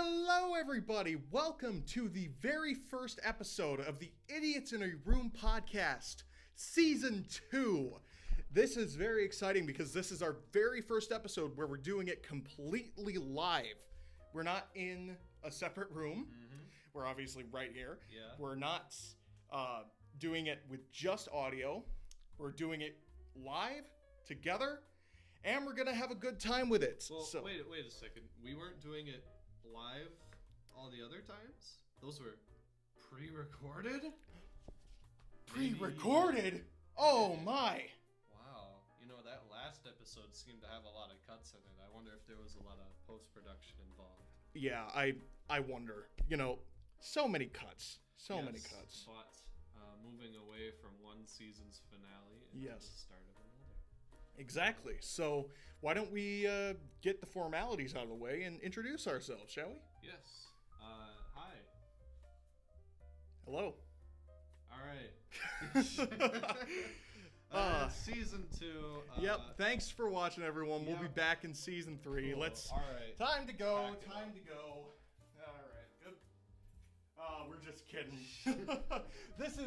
Hello, everybody. Welcome to the very first episode of the Idiots in a Room podcast, Season 2. This is very exciting because this is our very first episode where we're doing it completely live. We're not in a separate room. Mm-hmm. We're obviously right here. Yeah. We're not doing it with just audio. We're doing it live, together, and we're going to have a good time with it. Well, wait a second. We weren't doing it live all the other times? Those were pre-recorded? Pre-recorded? Oh my! Wow. You know, that last episode seemed to have a lot of cuts in it. I wonder if there was a lot of post-production involved. Yeah, I wonder. You know, so many cuts. So many cuts. But moving away from one season's finale and the start of another. Exactly. So why don't we get the formalities out of the way and introduce ourselves, shall we? Yes. Hi. Hello. All right. Season 2. Yep. Thanks for watching, everyone. We'll be back in Season 3. Cool. Let's. All right. Time to go. Time to go. All right. Good. We're just kidding. This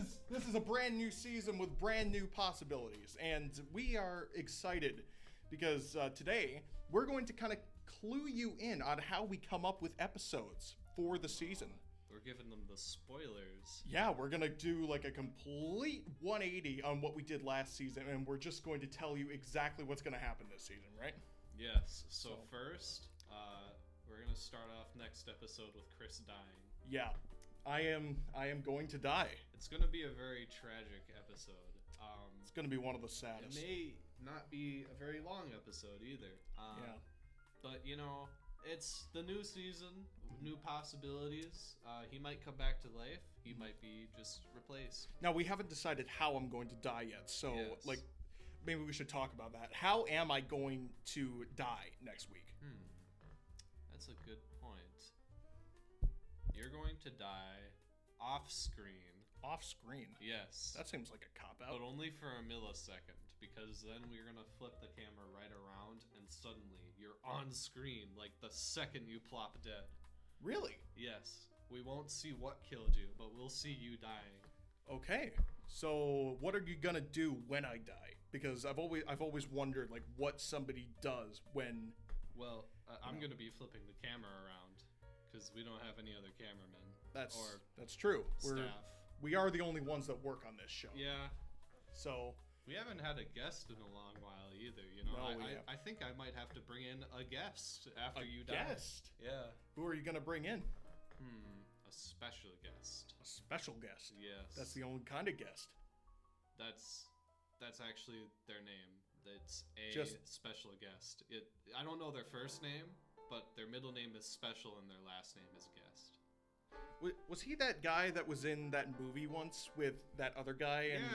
is a brand new season with brand new possibilities, and we are excited because today we're going to kind of clue you in on how we come up with episodes for the season. We're giving them the spoilers. Yeah, we're gonna do like a complete 180 on what we did last season, and we're just going to tell you exactly what's gonna happen this season, right? Yes. So first, we're gonna start off next episode with Chris dying. Yeah. I am going to die. It's going to be a very tragic episode. It's going to be one of the saddest. It may not be a very long episode either. But, you know, it's the new season, new possibilities. He might come back to life. He might be just replaced. Now, we haven't decided how I'm going to die yet. So, maybe we should talk about that. How am I going to die next week? That's a good point. You're going to die off screen. Off screen? Yes. That seems like a cop-out. But only for a millisecond, because then we're going to flip the camera right around, and suddenly you're on screen, like the second you plop dead. Really? Yes. We won't see what killed you, but we'll see you dying. Okay. So what are you going to do when I die? Because I've always wondered, like, what somebody does when... Well, I'm going to be flipping the camera around. Because we don't have any other cameramen. That's true. Staff. We are the only ones that work on this show. Yeah. So we haven't had a guest in a long while either. You know, I think I might have to bring in a guest after you die. Guest? Yeah. Who are you gonna bring in? A special guest. A special guest. Yes. That's the only kind of guest. That's actually their name. It's a special guest. I don't know their first name. But their middle name is Special and their last name is Guest. Was he that guy that was in that movie once with that other guy? And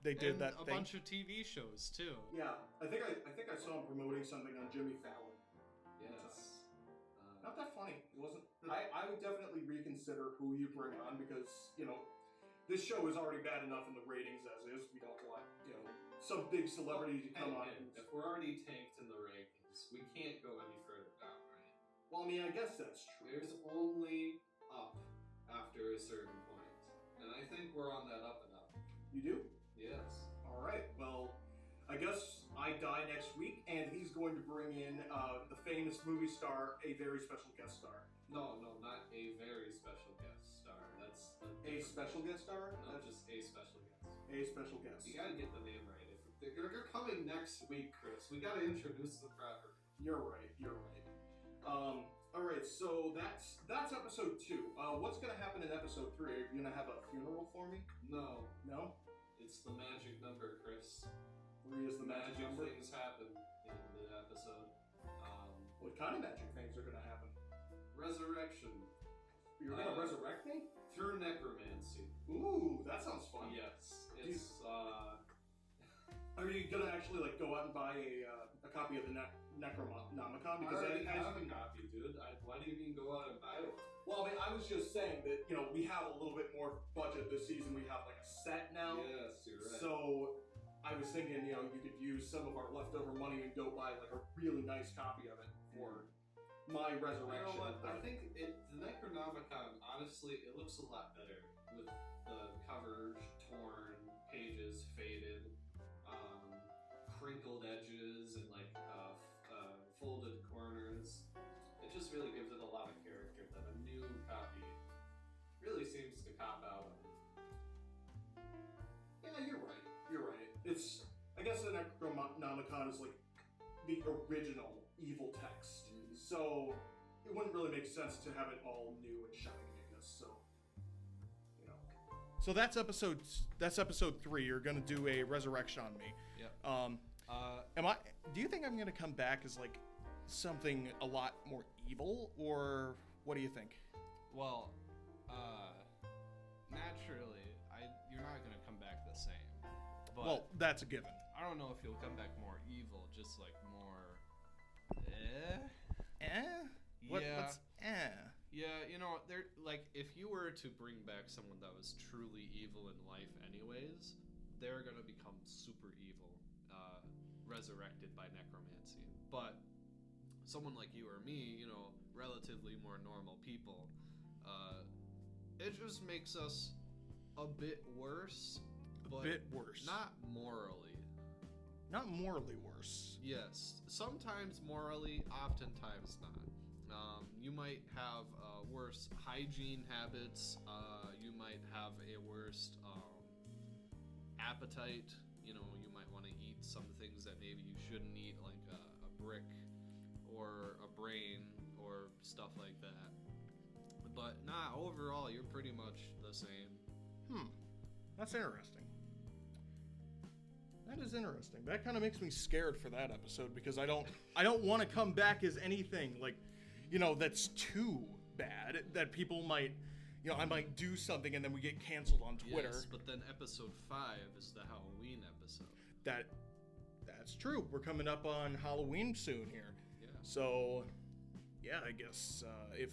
they did that a thing? Bunch of TV shows too. Yeah, I think I saw him promoting something on Jimmy Fallon. Yes. Not that funny. It wasn't. I would definitely reconsider who you bring on because, you know, this show is already bad enough in the ratings as is. We don't want, you know, some big celebrity to come on. If we're already tanked in the rankings, we can't go any further down, right? Well, I mean, I guess that's true. There's only up after a certain point. And I think we're on that up and up. You do? Yes. All right. Well, I guess I die next week, and he's going to bring in the famous movie star, a very special guest star. No, not a very special guest star. That's a special guest star? No, that's just a special guest. A special guest. You gotta get the name right. If you're coming next week, Chris, we gotta introduce the proper. You're right. All right. So that's episode 2. What's gonna happen in episode 3? Are you gonna have a funeral for me? No. No? It's the magic number, Chris. 3 is the magic number. Things happen in the episode. What kind of magic things are gonna happen? Resurrection. You're gonna resurrect me? Through necromancy. Ooh, that sounds fun. Yes. It's Are you gonna actually like go out and buy a copy of the Necronomicon? Because I already have a copy, dude. Why do you mean go out and buy one? Well, I mean, I was just saying that, you know, we have a little bit more budget this season. We have like a set now. Yes, you're right. So I was thinking, you know, you could use some of our leftover money and go buy like a really nice copy of it for my resurrection. You know what? I think the Necronomicon, honestly, it looks a lot better with the cover torn, pages faded, crinkled edges, and like folded corners. It just really gives it a lot of character that a new copy really seems to cop out on. Yeah, you're right. You're right. I guess the Necronomicon is like the original evil text, so it wouldn't really make sense to have it all new and shiny, I guess. So, you know. So that's episode 3. You're gonna do a resurrection on me. Yeah. Do you think I'm gonna come back as like something a lot more evil, or what do you think? Well, naturally, you're not gonna come back the same. But well, that's a given. I don't know if you'll come back more evil, just like more. What's Yeah, you know, they're like if you were to bring back someone that was truly evil in life, anyways, they're gonna become super evil, resurrected by necromancy. But someone like you or me, you know, relatively more normal people, it just makes us a bit worse. A bit worse. Not morally. Not morally worse. Yes. Sometimes morally, oftentimes not. You might have worse hygiene habits. You might have a worse appetite. You know, you might want to eat some things that maybe you shouldn't eat, like a brick or a brain or stuff like that. But overall, you're pretty much the same. That's interesting. That is interesting. That kind of makes me scared for that episode because I don't want to come back as anything like, you know, that's too bad that people might, you know, I might do something and then we get canceled on Twitter. Yes, but then episode 5 is the Halloween episode. That's true. We're coming up on Halloween soon here. Yeah. So, yeah, I guess if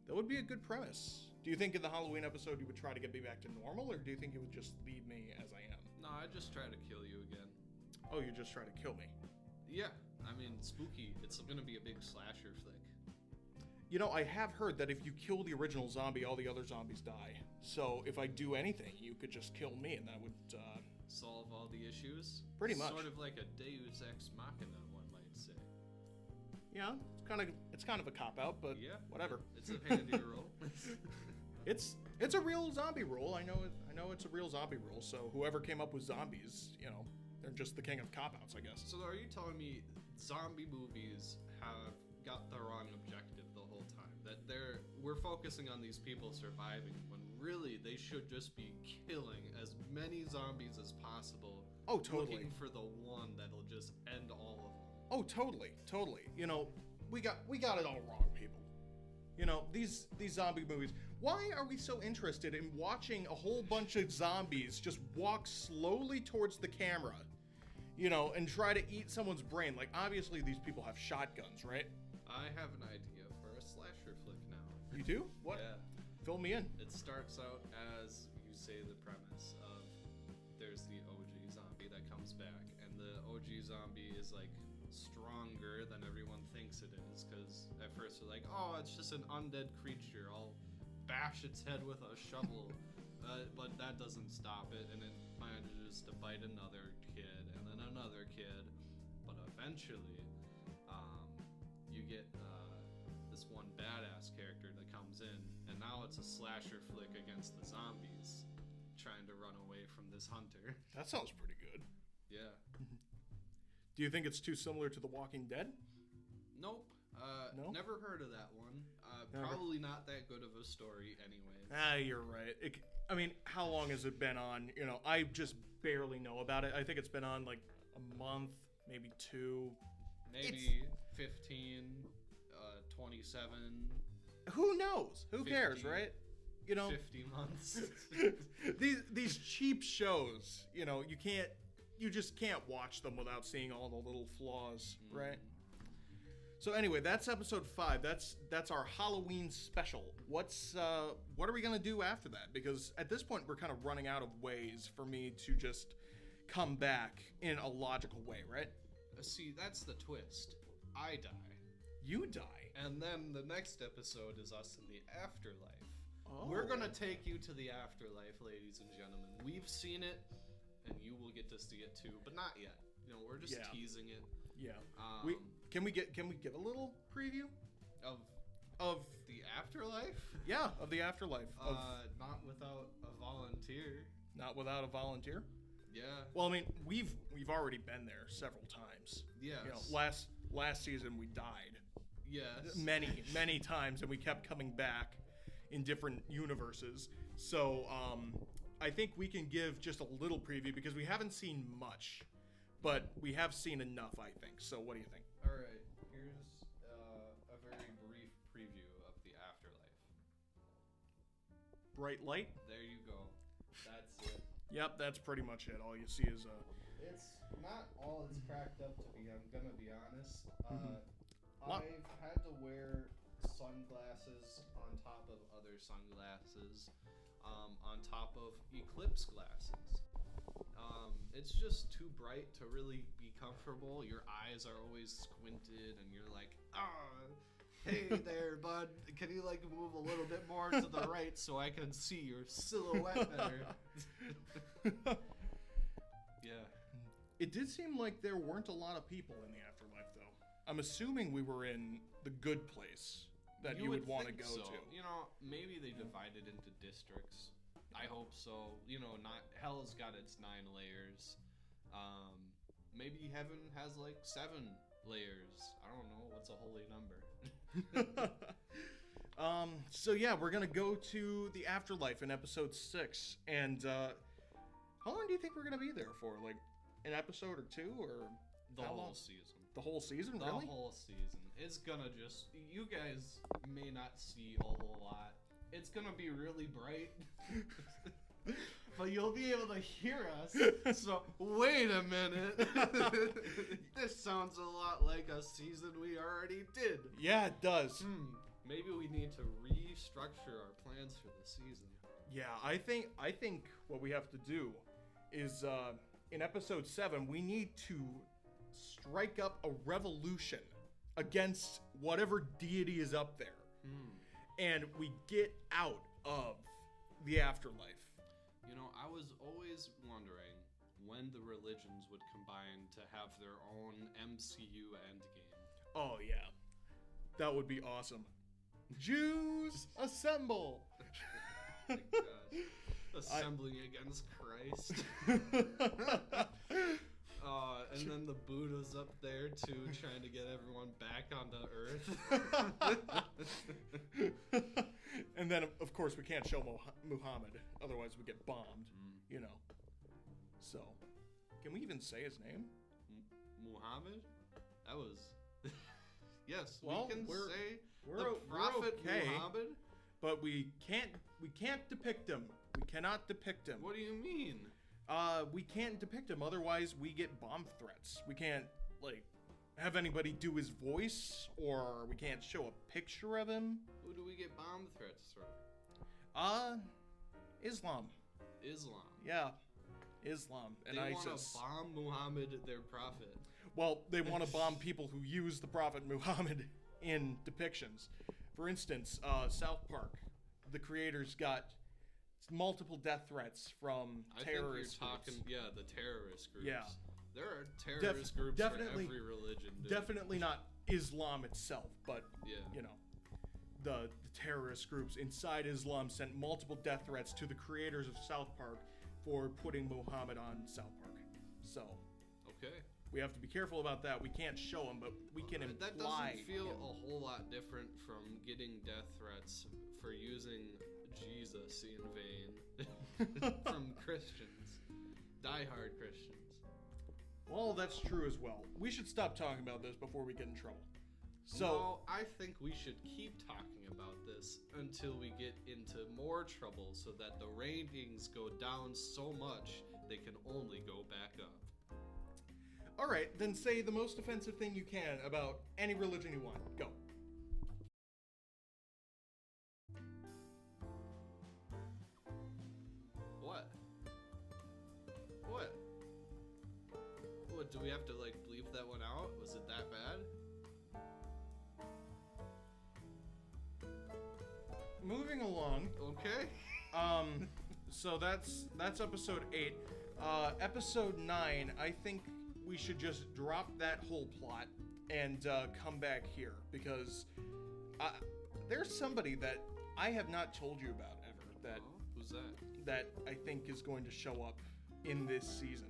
that would be a good premise. Do you think in the Halloween episode you would try to get me back to normal, or do you think you would just leave me as I am? No, I just try to kill you again. Oh, you just try to kill me? Yeah, I mean, spooky. It's gonna be a big slasher flick. You know, I have heard that if you kill the original zombie, all the other zombies die. So if I do anything, you could just kill me, and that would solve all the issues. Pretty much. Sort of like a Deus Ex Machina, one might say. Yeah, it's kind of a cop out, but yeah, whatever. It's a handy rule. It's a real zombie rule. I know it's a real zombie rule. So whoever came up with zombies, you know, they're just the king of cop outs, I guess. So are you telling me zombie movies have got the wrong objective the whole time? That we're focusing on these people surviving when really they should just be killing as many zombies as possible. Oh, totally. Looking for the one that'll just end all of them. Oh, totally. You know, we got it all wrong, people. You know, these zombie movies. Why are we so interested in watching a whole bunch of zombies just walk slowly towards the camera, you know, and try to eat someone's brain? Like, obviously these people have shotguns, right? I have an idea for a slasher flick now. You do? What? Yeah. Fill me in. It starts out as you say the premise of there's the OG zombie that comes back, and the OG zombie is like stronger than everyone thinks it is, because at first they're like, oh, it's just an undead creature, I'll bash its head with a shovel. But that doesn't stop it, and it manages to bite another kid and then another kid. But eventually you get this one badass character that comes in, and now it's a slasher flick against the zombies trying to run away from this hunter. That sounds pretty good. Yeah. Do you think it's too similar to The Walking Dead? Nope. No? Never heard of that one. Probably not that good of a story anyways. You're right. I mean, how long has it been on? You know, I just barely know about it. I think it's been on like a month, maybe 2. Maybe 15, 27. Who knows? Who 50, cares, right? You know, 50 months. these cheap shows, you know, you just can't watch them without seeing all the little flaws, right? So anyway, that's episode 5. That's our Halloween special. What are we gonna do after that? Because at this point, we're kind of running out of ways for me to just come back in a logical way, right? See, that's the twist. I die. You die. And then the next episode is us in the afterlife. Oh. We're going to take you to the afterlife, ladies and gentlemen. We've seen it, and you will get to see it too, but not yet. You know, we're just teasing it. Yeah. Can we give a little preview of the afterlife? Yeah, of the afterlife. Not without a volunteer. Not without a volunteer? Yeah. Well, I mean, we've already been there several times. Yes. You know, last season we died. Yes. Many times, and we kept coming back in different universes. So, I think we can give just a little preview because we haven't seen much, but we have seen enough, I think. So, what do you think? All right. Here's a very brief preview of the afterlife. Bright light? There you go. That's it. Yep, that's pretty much it. All you see is It's not all it's cracked up to be. I'm gonna be honest. What? I've had to wear sunglasses on top of other sunglasses, on top of eclipse glasses. It's just too bright to really be comfortable. Your eyes are always squinted, and you're like, hey there, bud. Can you like move a little bit more to the right so I can see your silhouette better? Yeah. It did seem like there weren't a lot of people in the afterlife, though. I'm assuming we were in the good place that you would want to go to. You know, maybe they divided into districts. I hope so. You know, not hell's got its 9 layers. Maybe heaven has like 7 layers. I don't know. What's a holy number? So yeah, we're gonna go to the afterlife in episode 6, and how long do you think we're gonna be there for? Like an episode or 2, or the whole season? The whole season, really? The whole season. It's gonna just... You guys may not see a whole lot. It's gonna be really bright. But you'll be able to hear us. So, wait a minute. This sounds a lot like a season we already did. Yeah, it does. Maybe we need to restructure our plans for the season. Yeah, I think what we have to do is, in episode 7, we need to strike up a revolution against whatever deity is up there. And we get out of the afterlife. You know, I was always wondering when the religions would combine to have their own MCU endgame. Oh, yeah. That would be awesome. Jews, assemble! Oh my gosh. Assembling against Christ. And then the Buddha's up there too, trying to get everyone back onto Earth. And then, of course, we can't show Muhammad, otherwise we get bombed, you know. So, can we even say his name? Muhammad? That was... Yes, well, we can say the we're Prophet okay, Muhammad. But we can't depict him. We cannot depict him. What do you mean? We can't depict him, otherwise we get bomb threats. We can't, like, have anybody do his voice, or we can't show a picture of him. Who do we get bomb threats from? Islam. Islam. Yeah, Islam and they ISIS. They want to bomb Muhammad, their prophet. Well, they want to bomb people who use the prophet Muhammad in depictions. For instance, South Park, the creators got multiple death threats from terrorist groups. The terrorist groups. Yeah. There are terrorist groups for every religion. Dude. Definitely not Islam itself, but, yeah. you know, the terrorist groups inside Islam sent multiple death threats to the creators of South Park for putting Muhammad on South Park. So, okay. We have to be careful about that. We can't show them, but we can imply. That doesn't feel a whole lot different from getting death threats for using Jesus in vain from Christians, diehard Christians. Well, that's true as well. We should stop talking about this before we get in trouble. So, no, I think we should keep talking about this until we get into more trouble so that the ratings go down so much they can only go back up. All right, then say the most offensive thing you can about any religion you want. Go. What? What? What, do we have to, like, bleep that one out? Was it that bad? moving along. Okay. So that's episode 8. Episode 9, I think we should just drop that whole plot and come back here because there's somebody that I have not told you about ever that who's that? That I think is going to show up in this season.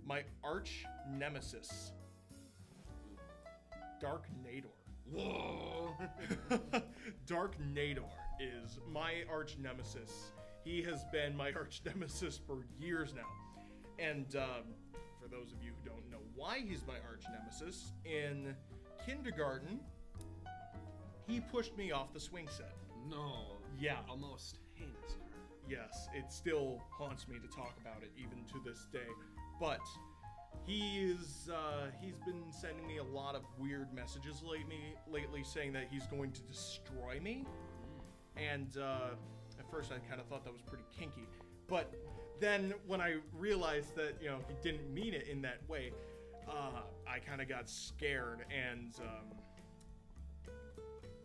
My arch nemesis, Dark Nador. Whoa! Dark Nador is my arch nemesis. He has been my arch nemesis for years now. And for those of you who don't know why he's my arch nemesis, in kindergarten, he pushed me off the swing set. No. Yeah. Almost heinous. Yes, it still haunts me to talk about it even to this day. But he's been sending me a lot of weird messages lately saying that he's going to destroy me. And at first I kind of thought that was pretty kinky. But then when I realized that, he didn't mean it in that way, I kind of got scared, and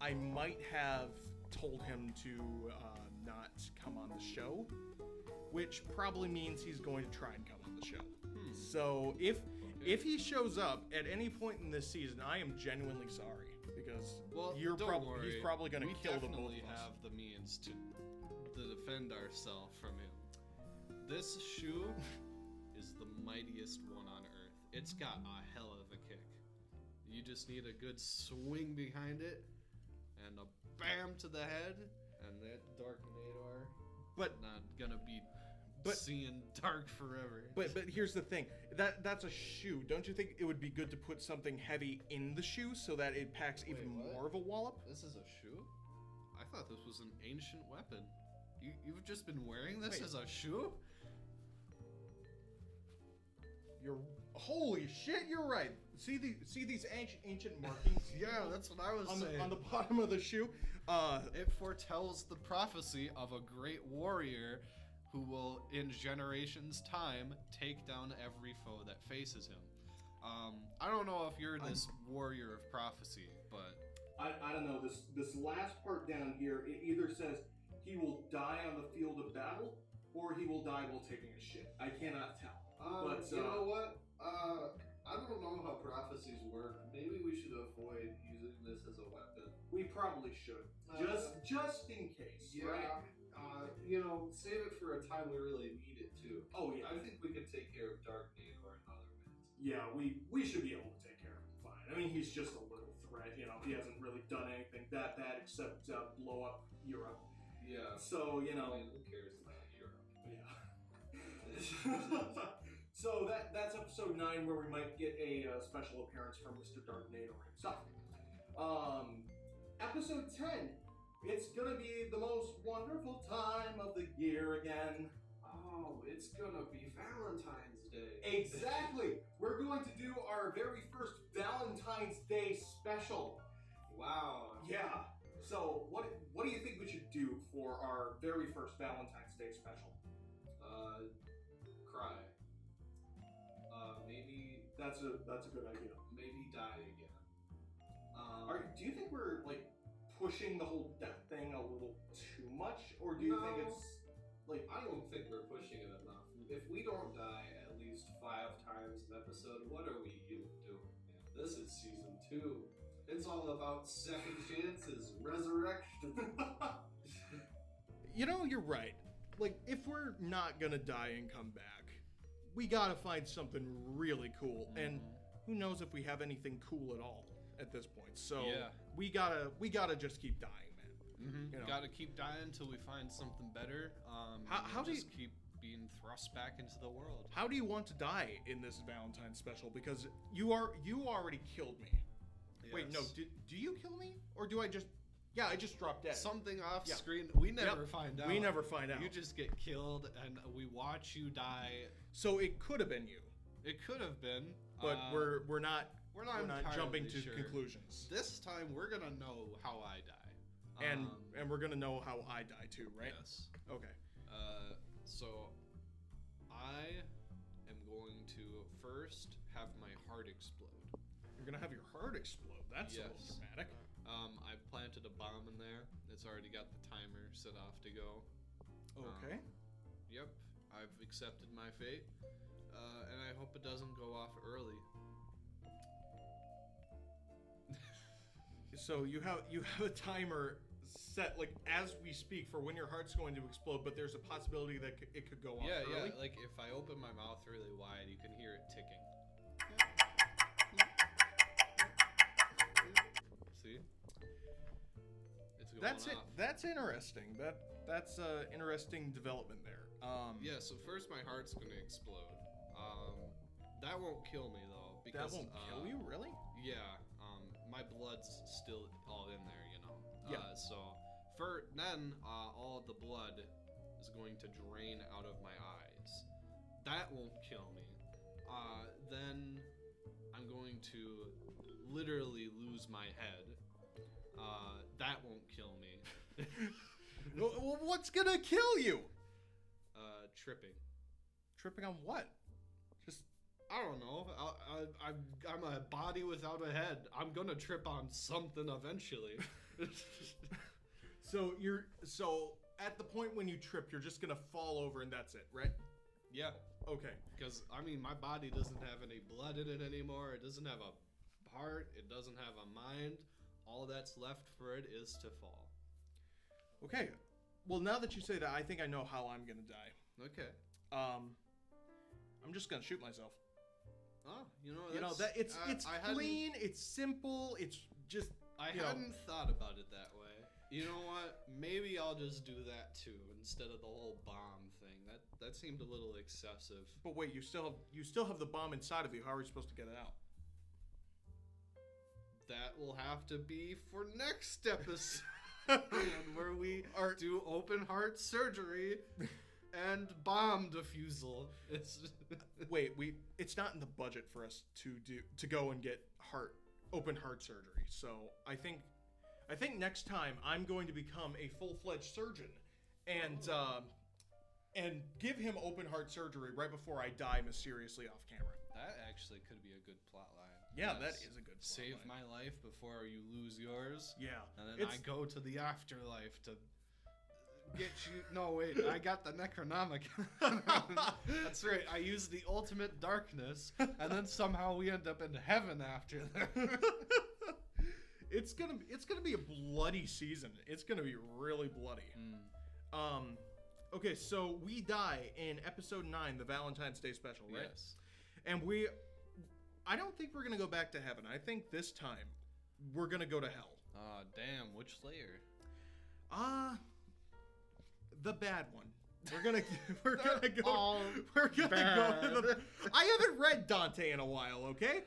I might have told him to not come on the show, which probably means he's going to try and come on the show. So if he shows up at any point in this season, I am genuinely sorry, because he's probably going to kill the both of us. We definitely have the means to defend ourselves from him. This shoe is the mightiest one on earth. It's got a hell of a kick. You just need a good swing behind it and a bam to the head, and that Dark Nador not gonna be seeing dark forever. But here's the thing. That's a shoe. Don't you think it would be good to put something heavy in the shoe so that it packs even more of a wallop? This is a shoe? I thought this was an ancient weapon. You've just been wearing this as a shoe? Holy shit, you're right. See these ancient markings? Yeah, that's what I was saying. On the bottom of the shoe. It foretells the prophecy of a great warrior who will, in generations' time, take down every foe that faces him. I don't know if you're this warrior of prophecy, but I don't know. This last part down here, it either says he will die on the field of battle, or he will die while taking a shit. I cannot tell. But you know what? I don't know how prophecies work. Maybe we should avoid using this as a weapon. We probably should. Just in case, right? Save it for a time we really need it too. Oh yeah. I think we can take care of Dark Nador in other minutes. Yeah, we should be able to take care of him fine. I mean, he's just a little threat, He hasn't really done anything that bad except blow up Europe. Yeah. So, I mean, who cares about Europe? Yeah. So that's episode 9, where we might get a special appearance from Mr. Dark Nador himself. Episode 10, it's gonna be the most wonderful time of the year again. Oh, it's gonna be Valentine's Day. Exactly. We're going to do our very first Valentine's Day special. Wow. Yeah. So what do you think we should do for our very first Valentine's Day special? Cry. Maybe that's a good idea. Maybe die again. Do you think we're pushing the whole death thing a little too much, or do you think it's I don't think we're pushing it enough. If we don't die at least 5 times an episode, what are we even doing? Man, this is season 2. It's all about second chances, resurrection. You're right. If we're not gonna die and come back, we gotta find something really cool. And who knows if we have anything cool at all at this point. So we gotta just keep dying, man. Gotta keep dying until we find something better. How do you keep being thrust back into the world? How do you want to die in this Valentine's special? Because you already killed me. Yes. Wait, no. Do you kill me, or do I just? Yeah, I just dropped dead. Something off screen. We never find out. We never find out. You just get killed, and we watch you die. So it could have been you. It could have been, but we're not jumping to sure. conclusions. This time we're gonna know how I die, and we're gonna know how I die too, right? Yes. Okay. So I am going to first have my heart explode. You're gonna have your heart explode. That's a little dramatic. I've planted a bomb in there. It's already got the timer set off to go. Okay. Yep, I've accepted my fate, and I hope it doesn't go off early. So you have a timer set like as we speak for when your heart's going to explode, but there's a possibility that it could go off early? Yeah. Like if I open my mouth really wide, you can hear it ticking. See? It's going That's off. it. That's interesting. That's interesting development there. Yeah. So first, my heart's gonna explode. That won't kill me though, because that won't kill you, really? Yeah. My blood's still all in there, you know. Yeah. So then all the blood is going to drain out of my eyes. That won't kill me. Then I'm going to literally lose my head. That won't kill me. Well, what's gonna kill you? Tripping. Tripping on what? Just I don't know. I'm a body without a head. I'm gonna trip on something eventually. So at the point when you trip, you're just gonna fall over and that's it, right? Yeah. Okay. Because I mean, my body doesn't have any blood in it anymore. It doesn't have a heart. It doesn't have a mind. All that's left for it is to fall. Okay. Well, now that you say that, I think I know how I'm gonna die. Okay. I'm just gonna shoot myself. Oh, that it's I clean, it's simple, it's just. I hadn't thought about it that way. You know what? Maybe I'll just do that too instead of the whole bomb thing. That seemed a little excessive. But wait, you still have the bomb inside of you. How are we supposed to get it out? That will have to be for next episode, where we do open heart surgery and bomb defusal. Wait, it's not in the budget for us to go and get open heart surgery. So I think next time I'm going to become a full-fledged surgeon and give him open heart surgery right before I die mysteriously off camera. That actually could be a good plot line. Yeah, yes. That is a good plot Save line. my life before you lose yours. Yeah. And then I go to the afterlife to get you. No, wait. I got the Necronomicon. That's right. I use the ultimate darkness, and then somehow we end up in heaven after that. It's gonna be a bloody season. It's gonna be really bloody. Okay, so we die in episode 9, the Valentine's Day special, right? Yes. And I don't think we're gonna go back to heaven. I think this time we're gonna go to hell. Damn, which layer? The bad one. We're gonna go to the. I haven't read Dante in a while. Okay.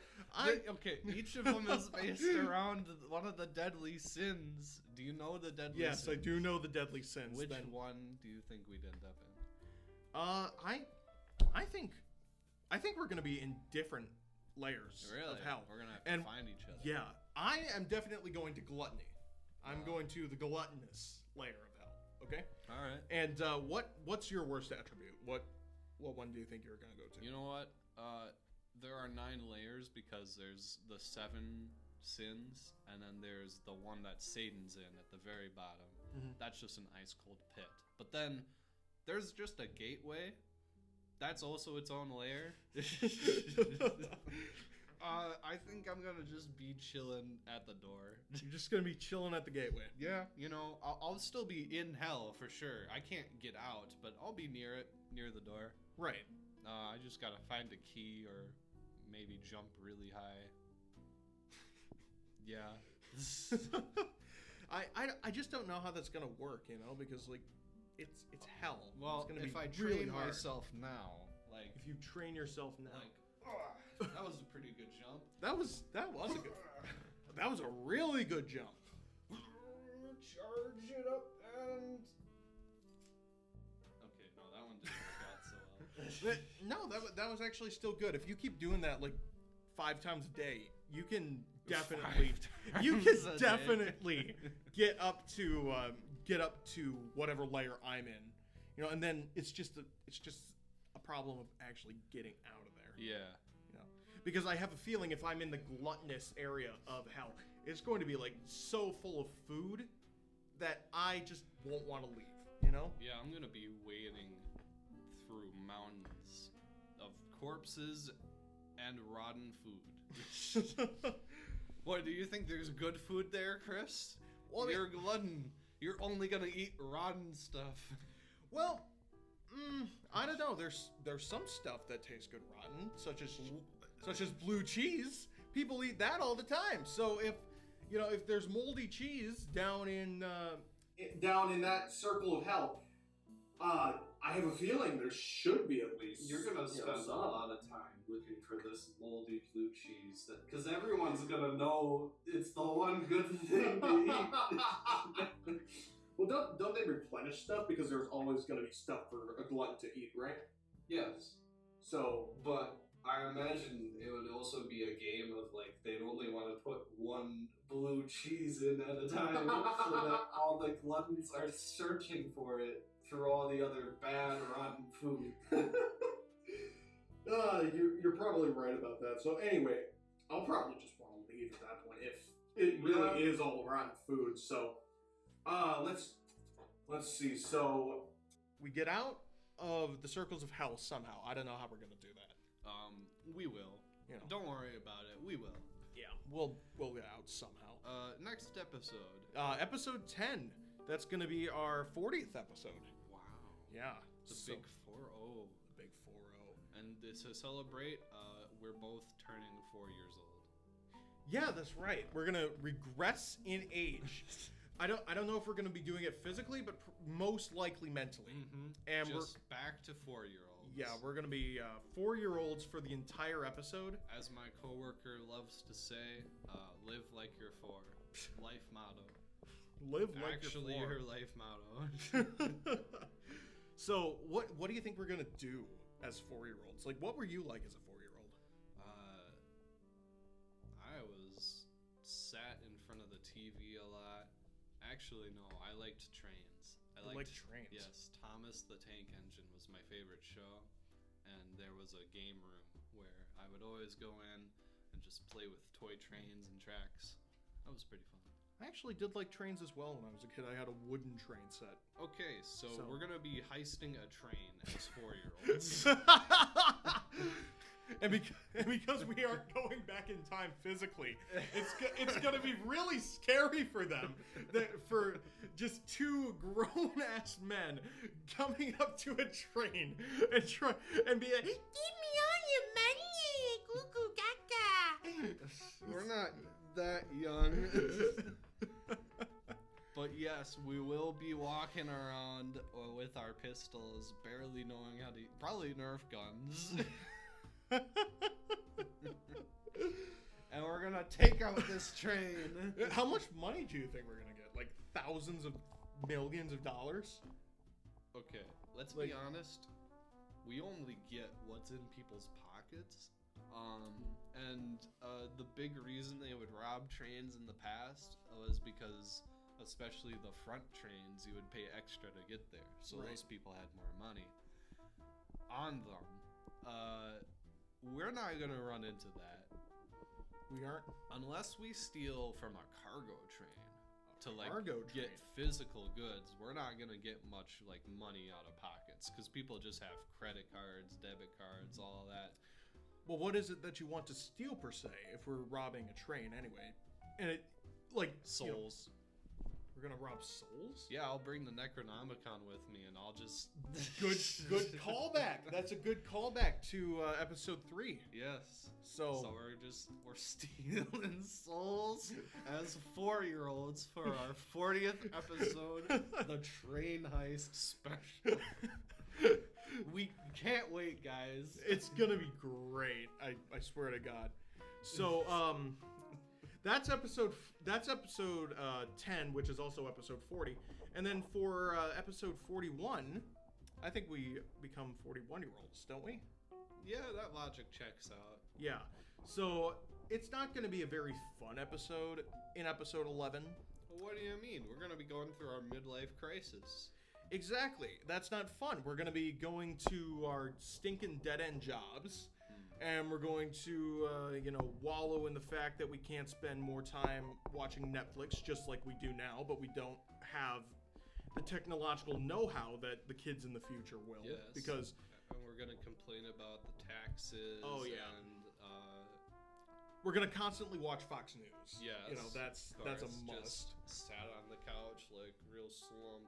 Okay. Each of them is based around one of the deadly sins. Do you know the deadly? Yes, sins? I do know the deadly sins. Which one do you think we'd end up in? I think we're gonna be in different layers of hell. We're gonna have to find each other. Yeah, I am definitely going to gluttony. I'm going to the gluttonous layer of hell. Okay. All right. And what's your worst attribute? What one do you think you're gonna go to? You know what? There are 9 layers because there's the 7 sins, and then there's the one that Satan's in at the very bottom. Mm-hmm. That's just an ice cold pit. But then there's just a gateway. That's also its own layer. I think I'm gonna just be chilling at the door. You're just gonna be chilling at the gateway. Yeah, I'll still be in hell for sure. I can't get out, but I'll be near it, near the door. Right. I just gotta find a key or maybe jump really high. Yeah. I just don't know how that's gonna work, because like it's hell. Well, it's gonna if be I really train hard. myself now, like if you train yourself now, that was a pretty good jump. That was a good. That was a really good jump. Charge it up and. Okay, no, that one didn't work out so well. No, that was actually still good. If you keep doing that like 5 times a day, you can definitely get up to whatever layer I'm in, and then it's just a problem of actually getting out of there. Yeah. because I have a feeling if I'm in the gluttonous area of hell, it's going to be like so full of food that I just won't want to leave, you know? Yeah, I'm gonna be wading through mountains of corpses and rotten food. What, do you think there's good food there, Chris? Well, you're a glutton. You're only gonna eat rotten stuff. Well, I don't know. There's some stuff that tastes good rotten, such as blue cheese. People eat that all the time. So if there's moldy cheese down in that circle of hell, I have a feeling there should be at least. You're gonna spend a lot of time looking for this moldy blue cheese, because everyone's gonna know it's the one good thing to eat. Well, don't they replenish stuff because there's always going to be stuff for a glutton to eat, right? Yes. So, but I imagine it would also be a game of like they'd only want to put one blue cheese in at a time, so that all the gluttons are searching for it through all the other bad, rotten food. You're probably right about that. So anyway, I'll probably just want to leave at that point if it really is all rotten food. So, let's see. So we get out of the circles of hell somehow. I don't know how we're gonna do that. We will. You know. Don't worry about it. We will. Yeah, we'll get out somehow. Next episode. Episode 10. That's gonna be our 40th episode. Wow. Yeah. The big 4-0. The big 4-0. And to celebrate, we're both turning 4 years old. Yeah, that's right. We're gonna regress in age. I don't know if we're gonna be doing it physically, but most likely mentally. Mm-hmm. And just back to 4-year-olds. Yeah, we're gonna be 4-year-olds for the entire episode. As my coworker loves to say, live like you're 4. Life motto. Live like Actually, you're 4. her life motto. So, what do you think we're gonna do as 4-year-olds? Like, what were you like as a 4-year-old? I was sat in front of the TV a lot. Actually, no, I liked trains. I liked trains. Yes, Thomas the Tank Engine was my favorite show, and there was a game room where I would always go in and just play with toy trains and tracks. That was pretty fun. I actually did like trains as well when I was a kid. I had a wooden train set. Okay, so we're gonna be heisting a train as 4-year-olds. And because we aren't going back in time physically, it's gonna be really scary for them, for just two grown-ass men coming up to a train and be like, "Give me all your money, cuckoo gaga." We're not that young. But yes, we will be walking around with our pistols, barely knowing how to probably Nerf guns. And we're gonna take out this train. How much money do you think we're gonna get? Like thousands of millions of dollars? Okay, let's be honest. We only get what's in people's pockets. And the big reason they would rob trains in the past was because, especially the front trains, you would pay extra to get there. So those people had more money on them. We're not going to run into that. We aren't? Unless we steal from a cargo train to get train. Physical goods, we're not going to get much money out of pockets because people just have credit cards, debit cards, all of that. Well, what is it that you want to steal per se if we're robbing a train anyway? And it, souls. We're gonna rob souls? Yeah, I'll bring the Necronomicon with me, and I'll just good callback. That's a good callback to episode 3. Yes. So we're stealing souls as 4-year-olds for our 40th episode, the train heist special. We can't wait, guys. It's gonna be great. I swear to God. So that's episode 10, which is also episode 40. And then for episode 41, I think we become 41-year-olds, don't we? Yeah, that logic checks out. Yeah. So it's not going to be a very fun episode in episode 11. Well, what do you mean? We're going to be going through our midlife crisis. Exactly. That's not fun. We're going to be going to our stinking dead-end jobs. and we're going to, wallow in the fact that we can't spend more time watching Netflix just like we do now, but we don't have the technological know-how that the kids in the future will. Yes. Because... And we're going to complain about the taxes. Oh, yeah. And, we're going to constantly watch Fox News. yes. That's a must. Just sat on the couch like real slump,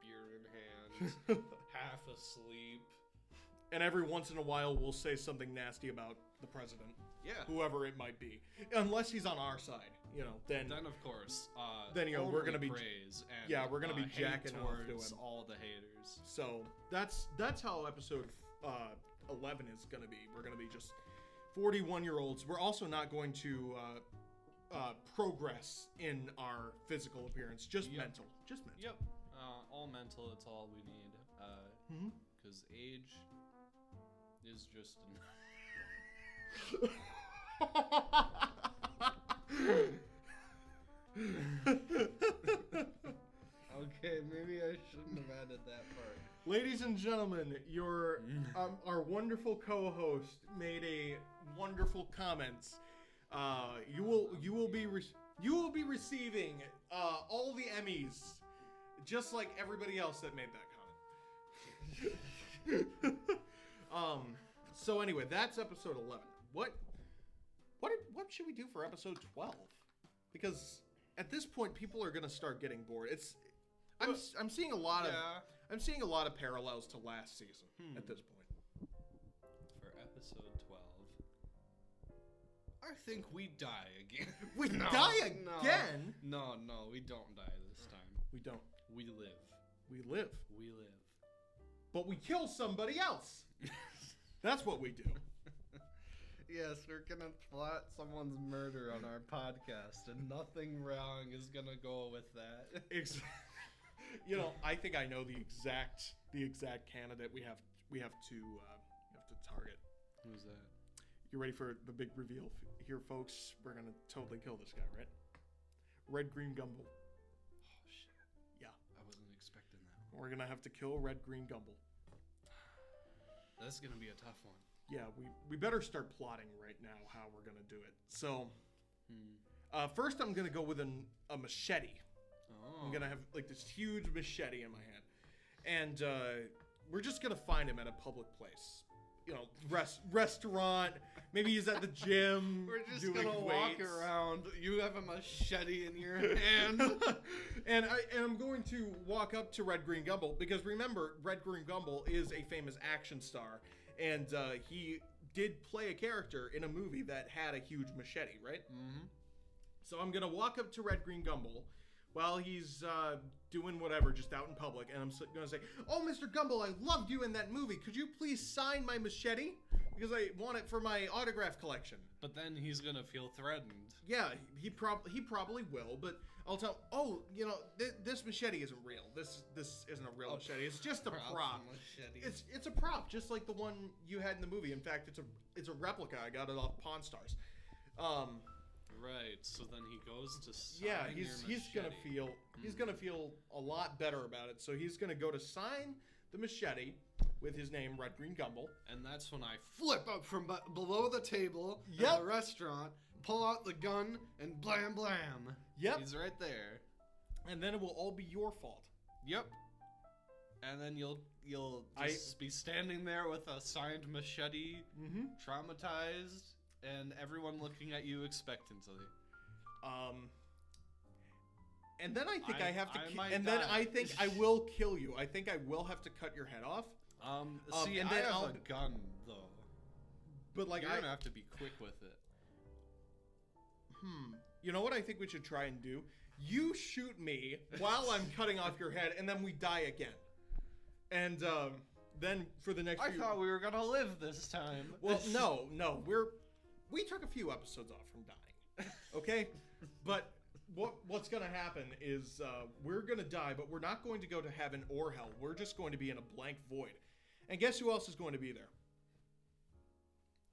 beer in hand, half asleep. And every once in a while, we'll say something nasty about the president. Yeah. Whoever it might be. Unless he's on our side, then... Then, of course, we're going to be... praise and, we're going to be jacking off to him. All the haters. So, that's how episode 11 is going to be. We're going to be just 41-year-olds. We're also not going to progress in our physical appearance. Just mental. Just mental. Yep. All mental, it's all we need. Because age... is just okay, maybe I shouldn't have added that part. Ladies and gentlemen, our wonderful co-host made a wonderful comment. You will be receiving all the Emmys, just like everybody else that made that comment. So anyway, that's episode 11. What should we do for episode 12? Because at this point, people are gonna start getting bored. I'm seeing a lot of parallels to last season at this point. For episode 12, I think we die again. We die again? No, we don't die this time. We don't. We live. We live. We live. But we kill somebody else. That's what we do. Yes, we're gonna plot someone's murder on our podcast, and nothing wrong is gonna go with that. I think I know the exact candidate we have to target. Who's that? You ready for the big reveal here, folks? We're gonna totally kill this guy, right? Red Green Gumball. Oh shit. Yeah. I wasn't expecting that. We're gonna have to kill Red Green Gumball. That's gonna be a tough one. Yeah, we better start plotting right now how we're gonna do it. So, first I'm gonna go with a machete. Oh. I'm gonna have like this huge machete in my hand, and we're just gonna find him at a public place. Restaurant. Maybe he's at the gym. We're just doing gonna weights. walk around. You have a machete in your hand. and I'm going to walk up to Red Green Gumball because remember, Red Green Gumball is a famous action star, and he did play a character in a movie that had a huge machete, right? Mm-hmm. So I'm gonna walk up to Red Green Gumball while he's doing whatever, just out in public, and I'm gonna say, "Oh, Mr. Gumball, I loved you in that movie. Could you please sign my machete? Because I want it for my autograph collection." But then he's gonna feel threatened. Yeah, he probably will, but I'll tell him, "Oh, this machete isn't real. This isn't a real machete. It's just a prop. Machete. It's a prop, just like the one you had in the movie. In fact, it's a replica. I got it off Pawn Stars." Right. So then he goes to sign he's gonna feel a lot better about it. So he's gonna go to sign the machete with his name, Red Green Gumball. And that's when I flip up from below the table Yep. at the restaurant, pull out the gun, and blam blam. Yep. He's right there. And then it will all be your fault. Yep. And then you'll just be standing there with a signed machete, traumatized, and everyone looking at you expectantly. And then I think I have to. Then I think I will kill you. I think I will have to cut your head off. See, and I then have a gun though. But like, you're gonna have to be quick with it. You know what I think we should try and do? You shoot me while I'm cutting off your head, and then we die again. And then for the next. I thought we were gonna live this time. Well, no, we took a few episodes off from dying. Okay, but what's gonna happen is we're gonna die, but we're not going to go to heaven or hell. We're just going to be in a blank void. And guess who else is going to be there?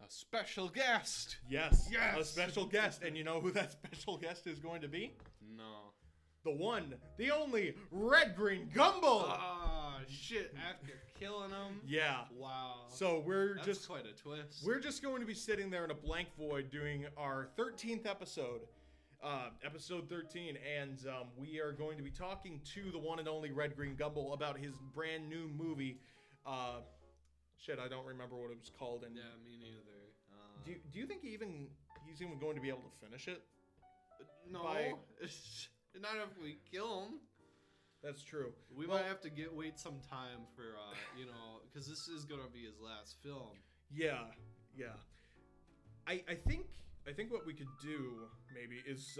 A special guest. Yes. Yes. A special guest. And you know who that special guest is going to be? No. the one, the only Red Green Gumball. Ah, shit! After killing him. Yeah. Wow. So That's quite a twist. We're just going to be sitting there in a blank void doing our 13th episode, episode 13, and we are going to be talking to the one and only Red Green Gumball about his brand new movie. Shit, I don't remember what it was called. And yeah, me neither. do you think he's even going to be able to finish it? No, not if we kill him. That's true. We might have to wait some time for because this is gonna be his last film. Yeah. I think what we could do maybe is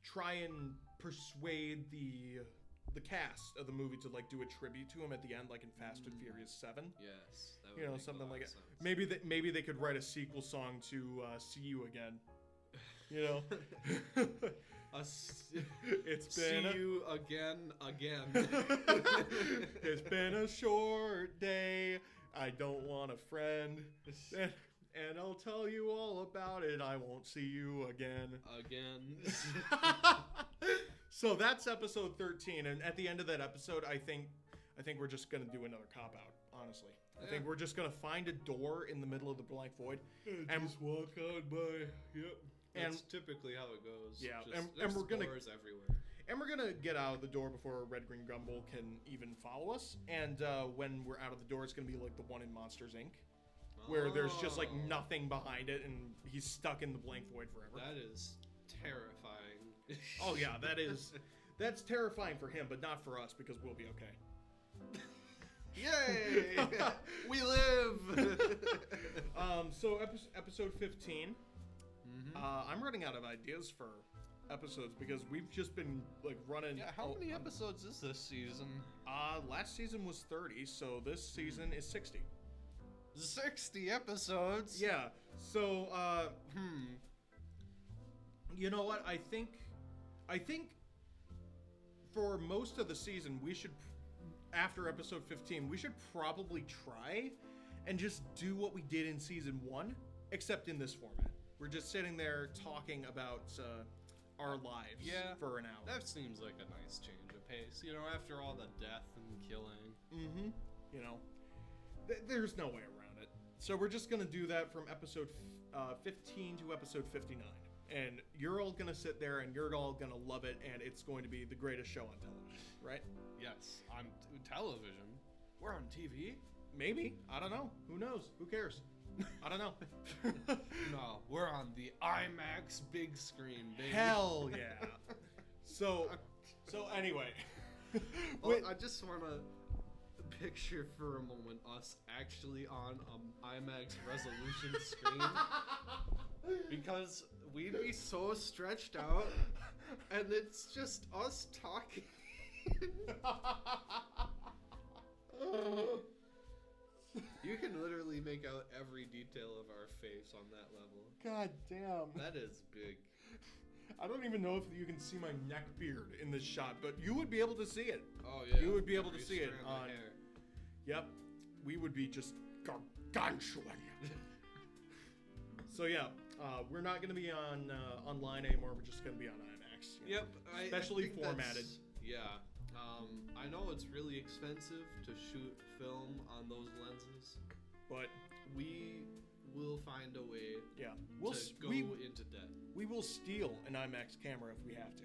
try and persuade the cast of the movie to like do a tribute to him at the end, like in Fast and Furious 7. Yes, that would make something like that. Sense. Maybe they could write a sequel song to "See You Again." You know, it's been see you again. It's been a short day. I don't want a friend, and I'll tell you all about it. I won't see you again. So that's episode 13, and at the end of that episode, I think we're just gonna do another cop out. Honestly, I think we're just gonna find a door in the middle of the blank void and just walk on by. Yep. And that's typically how it goes. Yeah, and we're gonna doors everywhere. And we're gonna get out of the door before Red Green Gumball can even follow us. And when we're out of the door, it's gonna be like the one in Monsters Inc., where there's just like nothing behind it, and he's stuck in the blank void forever. That is terrifying. Oh yeah, that's terrifying for him, but not for us because we'll be okay. Yay! We live. So episode 15. I'm running out of ideas for episodes because we've just been like running. Yeah, how many episodes is this season? Last season was 30, so this season is 60. 60 episodes? Yeah. So, you know what? I think for most of the season, we should, after episode 15, we should probably try and just do what we did in season 1, except in this format. We're just sitting there talking about our lives for an hour. That seems like a nice change of pace. After all the death and killing. Mm-hmm. There's no way around it. So we're just going to do that from episode 15 to episode 59. And you're all going to sit there and you're all going to love it, and it's going to be the greatest show on television, right? Yes, on television. We're on TV? Maybe. I don't know. Who knows? Who cares? I don't know. No, we're on the IMAX big screen, baby. Hell yeah. So anyway. I just want to picture for a moment us actually on an IMAX resolution screen. Because we'd be so stretched out, and it's just us talking. You can literally make out every detail of our face on that level. God damn. That is big. I don't even know if you can see my neck beard in this shot, but you would be able to see it. Oh, yeah. You would be able to see it on... hair. Yep. We would be just gargantuan. So, yeah. We're not going to be on online anymore. We're just going to be on IMAX. Yep. Specially I think formatted. Yeah. I know it's really expensive to shoot film on those lenses, but we will find a way to go into debt. We will steal an IMAX camera if we have to.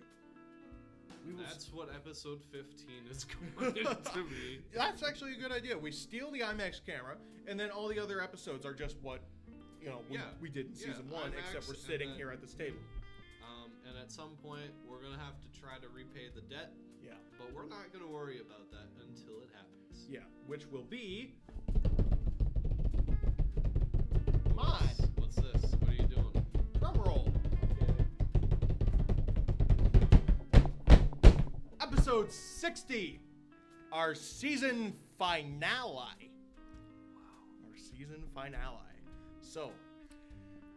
That's what episode 15 is going to be. That's actually a good idea. We steal the IMAX camera, and then all the other episodes are just what we did in season 1, IMAX, except we're sitting here at this table. And at some point, we're going to have to try to repay the debt. Yeah. But we're not going to worry about that until it happens. Yeah, which will be... Come on! What's this? What are you doing? Drum roll. Okay. Episode 60. Our season finale. Wow. Our season finale. So,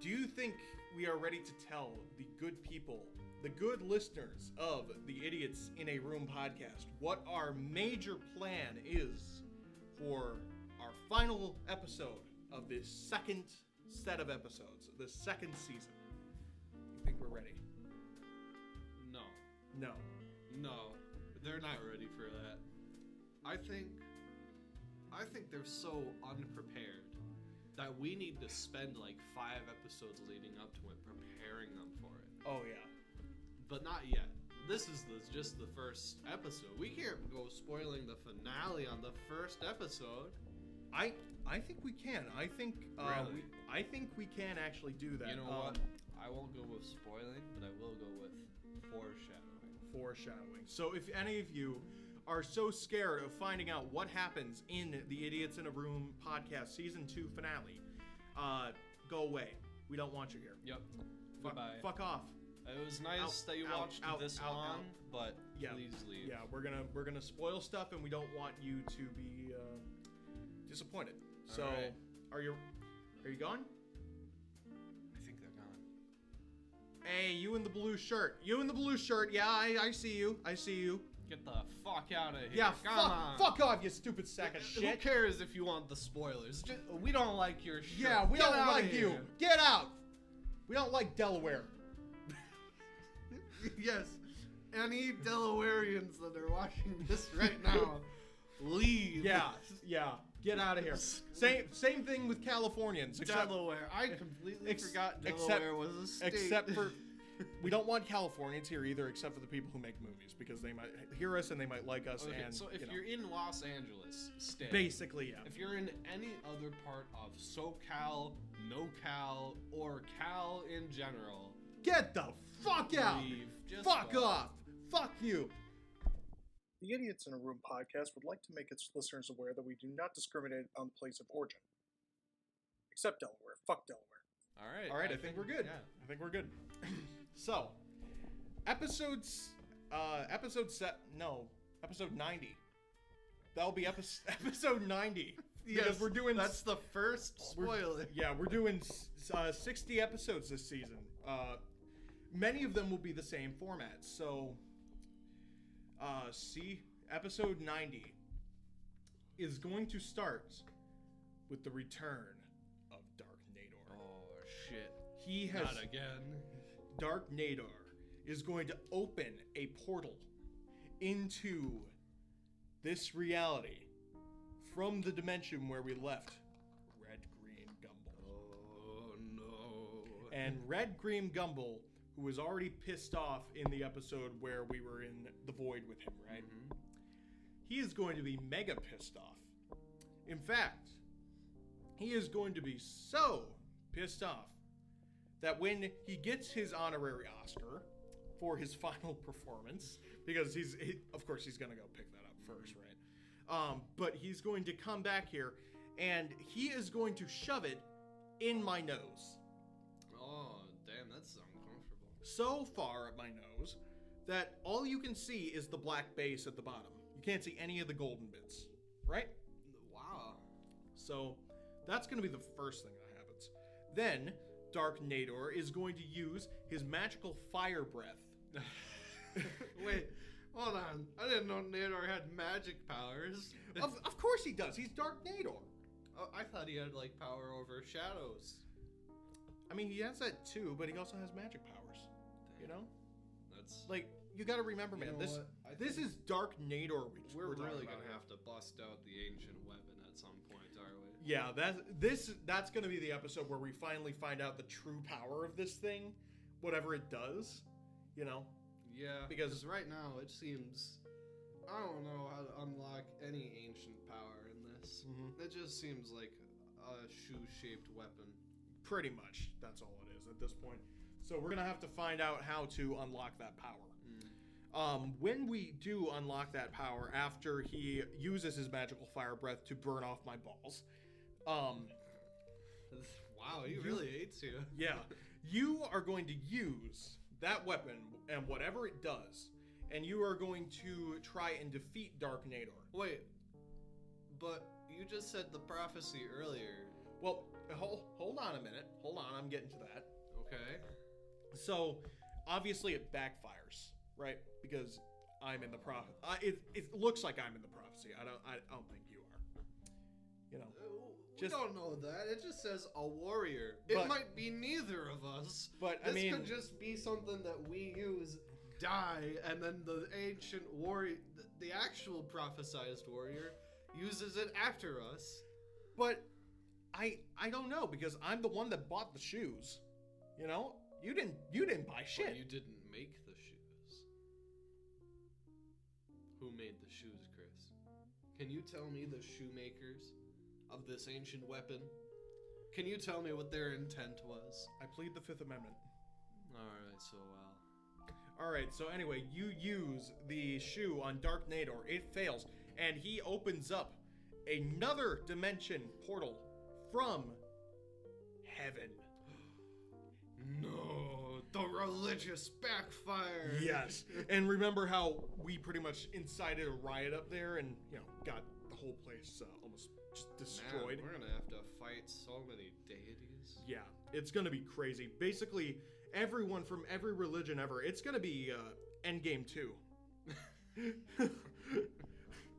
do you think we are ready to tell the good people, the good listeners of the Idiots in a Room podcast, what our major plan is for our final episode of this second set of episodes, the second season? You think we're ready? No. No. No, they're not ready for that. I think they're so unprepared that we need to spend like 5 episodes leading up to it preparing them for it. Oh yeah. But not yet. This is just the first episode. We can't go spoiling the finale on the first episode. I think we can. I think Really? I think we can actually do that. You know what? I won't go with spoiling, but I will go with Foreshadowing. So if any of you are so scared of finding out what happens in the Idiots in a Room podcast season 2 finale, go away. We don't want you here. Yep. Goodbye. Fuck off. It was nice that you watched this long, but please leave. Yeah, we're gonna spoil stuff, and we don't want you to be disappointed. So, right. Are you gone? I think they're gone. Hey, you in the blue shirt. Yeah, I see you. Get the fuck out of here. Yeah, Come on. fuck off, you stupid sack of shit. Who cares if you want the spoilers? We don't like your shirt. Yeah, we Get don't outta like here. you. Get out. We don't like Delaware. Yes. Any Delawareans that are watching this right now, leave. Yeah. Get out of here. Same thing with Californians. Delaware. I completely forgot Delaware was a state. Except for, we don't want Californians here either, except for the people who make movies, because they might hear us and they might like us. Okay, and so if you're in Los Angeles, stay. Basically, yeah. If you're in any other part of SoCal, NoCal, or Cal in general, get the fuck out. leave. Just Fuck go. off. Fuck you. The Idiots in a Room podcast would like to make its listeners aware that we do not discriminate on the place of origin. Except Delaware. Fuck Delaware. All All right, I think we're good. Yeah. I think we're good. So, episode 90. That'll be episode 90. Yes, Because we're doing that's the first spoiler. we're doing 60 episodes this season. Many of them will be the same format. So, episode 90 is going to start with the return of Dark Nador. Oh shit! He has Not again. Dark Nador is going to open a portal into this reality from the dimension where we left Red Green Gumball. Oh no! And Red Green Gumball, who was already pissed off in the episode where we were in the void with him, right? Mhm. He is going to be mega pissed off. In fact, he is going to be so pissed off that when he gets his honorary Oscar for his final performance, because of course he's going to go pick that up first, right? But he's going to come back here and he is going to shove it in my nose. Oh damn, that's uncomfortable. So far up my nose that all you can see is the black base at the bottom. You can't see any of the golden bits, right? Wow. So that's going to be the first thing that happens. Then Dark Nador is going to use his magical fire breath. Wait, hold on. I didn't know Nador had magic powers. Of course he does. He's Dark Nador. Oh, I thought he had like power over shadows. I mean, he has that too, but he also has magic powers. You know? That's Like, you got to remember, man, know this what? I this think is Dark Nador. we're talking really about gonna here. have to bust out the ancient weapon at some point, are we? Yeah, that's going to be the episode where we finally find out the true power of this thing, whatever it does, you know? Yeah, Because- right now it seems I don't know how to unlock any ancient power in this. Mhm. It just seems like a shoe-shaped weapon. Pretty much, that's all it is at this point. So we're going to have to find out how to unlock that power. When we do unlock that power after he uses his magical fire breath to burn off my balls, Wow, he really hates you. yeah, you are going to use that weapon and whatever it does, and you are going to try and defeat Dark Nador. Wait, but you just said the prophecy earlier. Well, hold on a minute. Hold on, I'm getting to that. Okay. So, obviously it backfires, right? Because I'm in the prophecy. It looks like I'm in the prophecy. I don't think you are. You know. We Just- don't know that. It just says a warrior. But- it might be neither of us. But, I This mean- could just be something that we use die, and then the ancient warrior, the actual prophesized warrior, uses it after us. But I don't know, because I'm the one that bought the shoes. You know? You didn't buy shit. But you didn't make the shoes. Who made the shoes, Chris? Can you tell me the shoemakers of this ancient weapon? Can you tell me what their intent was? I plead the Fifth Amendment. Alright, so Alright, so anyway, you use the shoe on Dark Nador. It fails, and he opens up another dimension portal from heaven. No, the religious backfire. Yes, and remember how we pretty much incited a riot up there and, got the whole place almost just destroyed. Man, we're gonna have to fight so many deities. Yeah, it's gonna be crazy. Basically, everyone from every religion ever, it's gonna be Endgame 2.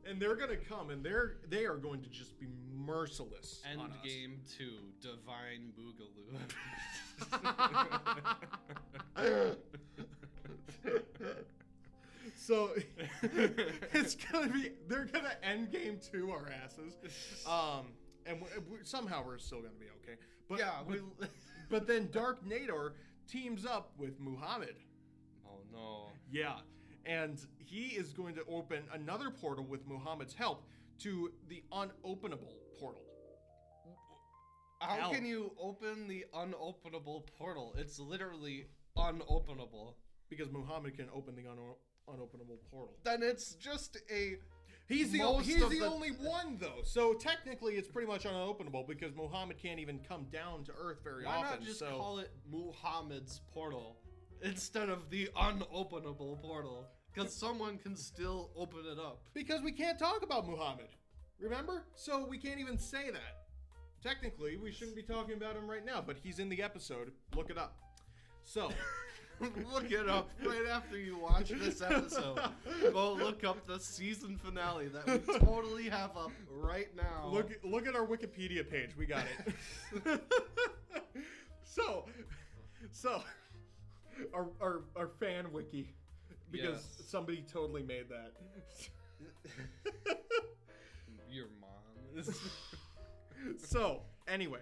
And they're gonna come, and they are going to just be merciless on us. Endgame 2, Divine Boogaloo. So they're gonna Endgame 2 our asses. And somehow we're still gonna be okay. But yeah, but then Dark Nador teams up with Muhammad. Oh no. Yeah, and he is going to open another portal with Muhammad's help to the unopenable portal. How can you open the unopenable portal? It's literally unopenable. Because Muhammad can open the unopenable portal. Then it's just a... He's the only one, though. So technically, it's pretty much unopenable because Muhammad can't even come down to Earth very often. Why not just call it Muhammad's portal instead of the unopenable portal? Because someone can still open it up. Because we can't talk about Muhammad. Remember? So we can't even say that. Technically, we shouldn't be talking about him right now, but he's in the episode. Look it up. So... Look it up right after you watch this episode. Go look up the season finale that we totally have up right now. Look at our Wikipedia page. We got it. so our fan wiki, because somebody totally made that. Your mom. So anyway,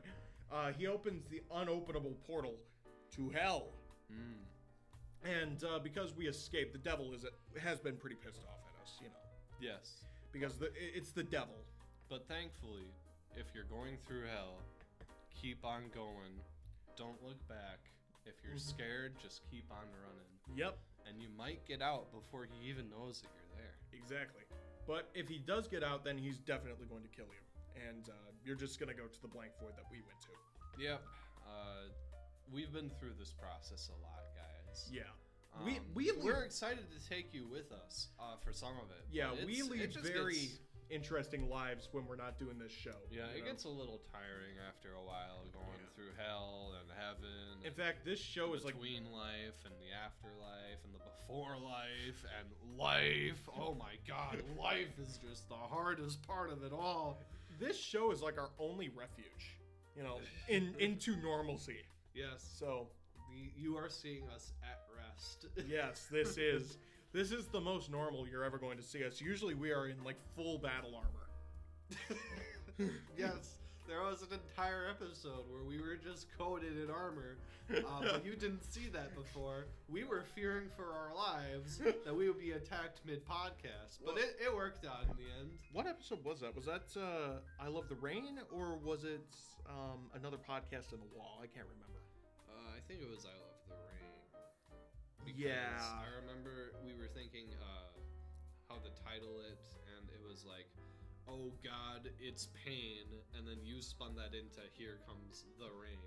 he opens the unopenable portal to hell. And because we escaped, the devil has been pretty pissed off at us, Yes. Because it's the devil. But thankfully, if you're going through hell, keep on going. Don't look back. If you're scared, just keep on running. Yep. And you might get out before he even knows that you're there. Exactly. But if he does get out, then he's definitely going to kill you. And you're just going to go to the blank void that we went to. Yep. We've been through this process a lot, guys. Yeah. We're excited to take you with us for some of it. Yeah, we lead very interesting lives when we're not doing this show. Yeah, it gets a little tiring after a while going through hell and heaven. In fact, this show is like between life and the afterlife and the before life and life. Oh my God, life is just the hardest part of it all. This show is like our only refuge, into normalcy. Yes. So you are seeing us at rest. Yes, this is the most normal you're ever going to see us. Usually we are in like full battle armor. Yes, there was an entire episode where we were just coated in armor, but you didn't see that before. We were fearing for our lives that we would be attacked mid-podcast, but it worked out in the end. What episode was that? Was that I Love the Rain, or was it another podcast in the wall? I can't remember. I think it was I Love the Rain. Yeah. I remember we were thinking how to title it, and it was like, oh God, it's pain, and then you spun that into Here Comes the Rain.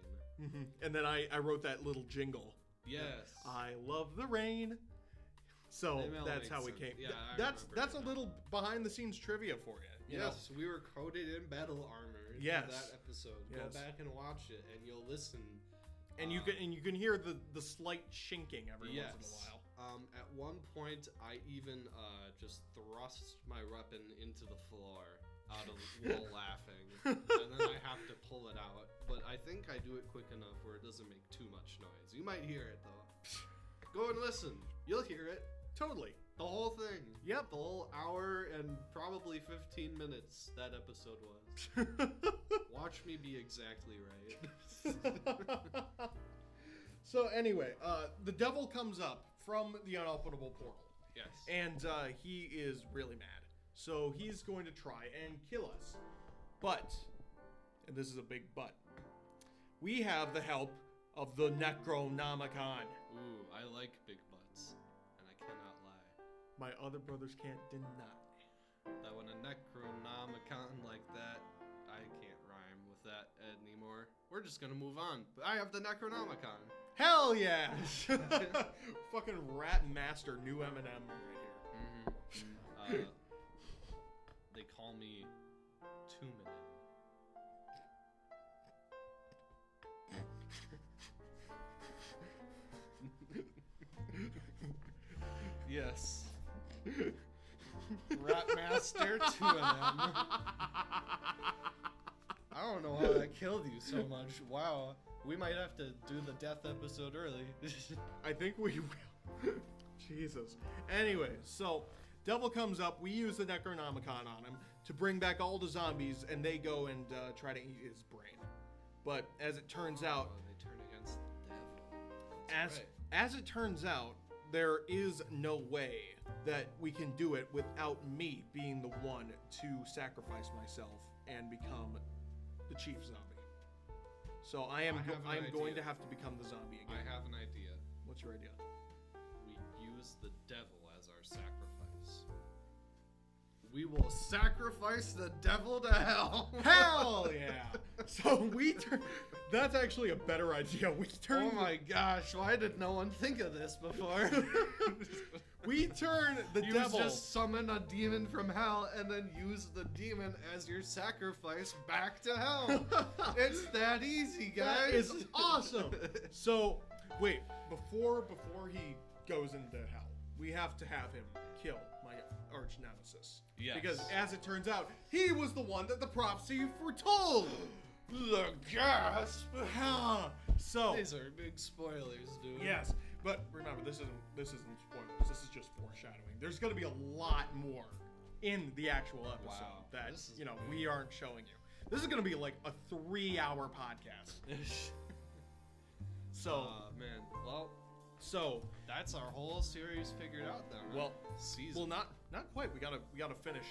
Mm-hmm. And then I wrote that little jingle. Yes. I love the rain. So that's how we came. Yeah, that's a little behind the scenes trivia for you. Yes, we were coated in battle armor in that episode. Yes. Go back and watch it, and you'll listen. And you can hear the slight shinking every once in a while. At one point, I even just thrust my weapon into the floor out of while laughing, and then I have to pull it out. But I think I do it quick enough where it doesn't make too much noise. You might hear it though. Go and listen. You'll hear it. Totally. The whole thing. Yep. The whole hour and probably 15 minutes that episode was. Watch me be exactly right. So anyway, the devil comes up from the unopenable portal. Yes. And he is really mad. So he's going to try and kill us. But, and this is a big but, we have the help of the Necronomicon. Ooh, I like big butts. And I cannot lie. My other brothers can't deny. That when a Necronomicon like that, I can't rhyme with that anymore. We're just gonna move on. But I have the Necronomicon. Hell yeah! Fucking Rat Master, new Eminem right here. They call me 2 Minute. Yes. Rat Master 2 of them. I don't know how that killed you so much. Wow. We might have to do the death episode early. I think we will. Jesus. Anyway, so devil comes up. We use the Necronomicon on him to bring back all the zombies, and they go and try to eat his brain. But as it turns out, they turn against the devil. as it turns out, there is no way that we can do it without me being the one to sacrifice myself and become the chief zombie. So I am going to have to become the zombie again. I have an idea. What's your idea? We use the devil as our sacrifice. We will sacrifice the devil to hell. Hell yeah! So that's actually a better idea. We turn. Oh my gosh! Why did no one think of this before? We turn the you devil. Just summon a demon from hell and then use the demon as your sacrifice back to hell. It's that easy, guys. That is awesome. So wait, before he goes into hell, we have to have him kill my arch nemesis. Yes. Because as it turns out, he was the one that the prophecy foretold. The gasp. So these are big spoilers, dude. yes, but remember, this isn't spoilers. This is just foreshadowing. There's going to be a lot more in the actual episode that we aren't showing you. This is going to be like a 3-hour podcast. So man, well. So that's our whole series figured out then. Right? Well, season. Well, not quite. We gotta finish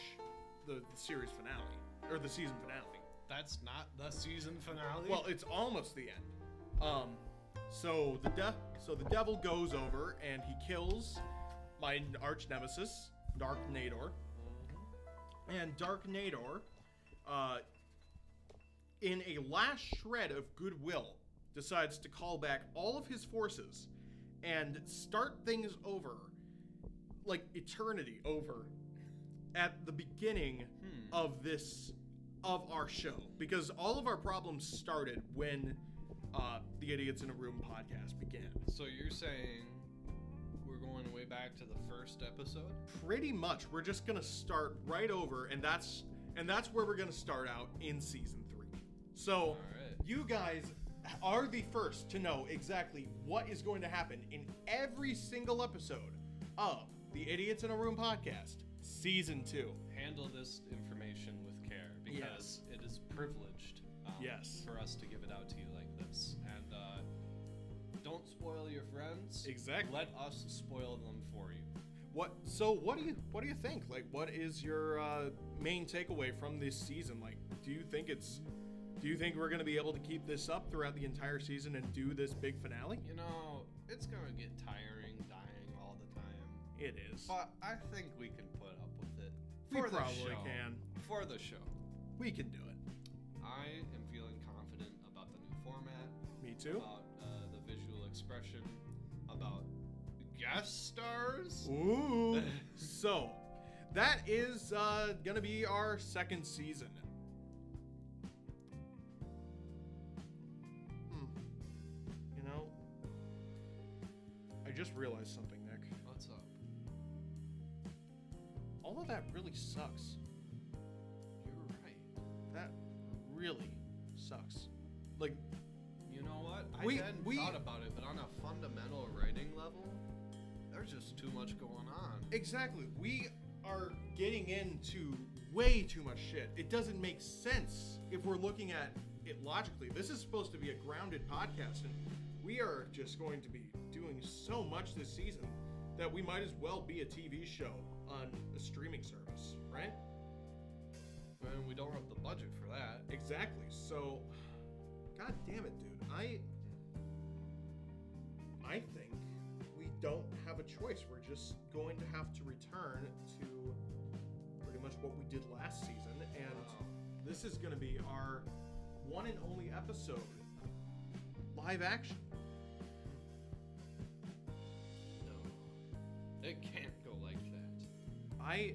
the series finale or the season finale. That's not the season finale. Well, it's almost the end. So the devil goes over and he kills my arch nemesis, Dark Nador. Mm-hmm. And Dark Nador, in a last shred of goodwill, decides to call back all of his forces and start things over, like eternity over, at the beginning of our show. Because all of our problems started when the Idiots in a Room podcast began. So you're saying we're going way back to the first episode? Pretty much. We're just gonna start right over, and that's where we're gonna start out in season 3. So you guys are the first to know exactly what is going to happen in every single episode of the Idiots in a Room podcast, season 2. Handle this information with care because it is privileged for us to give it out to you like this. And don't spoil your friends. Exactly. Let us spoil them for you. What do you think? Like, what is your main takeaway from this season? Like, do you think we're going to be able to keep this up throughout the entire season and do this big finale? You know, it's going to get tiring dying all the time. It is. But I think we can put up with it. We probably can. For the show. We can do it. I am feeling confident about the new format. Me too. About the visual expression. About guest stars. Ooh. So, that is going to be our second season. I just realized something, Nick. What's up? All of that really sucks. You're right. That really sucks. Like, you know what? I we hadn't thought about it, but on a fundamental writing level, There's just too much going on. Exactly. We are getting into way too much shit. It doesn't make sense if we're looking at it logically. This is supposed to be a grounded podcast, and we are just going to be doing so much this season that we might as well be a TV show on a streaming service, right? And we don't have the budget for that. Exactly. So, god damn it, dude. I think we don't have a choice. We're just going to have to return to pretty much what we did last season, and this is going to be our one and only episode live action. No, it can't go like that. I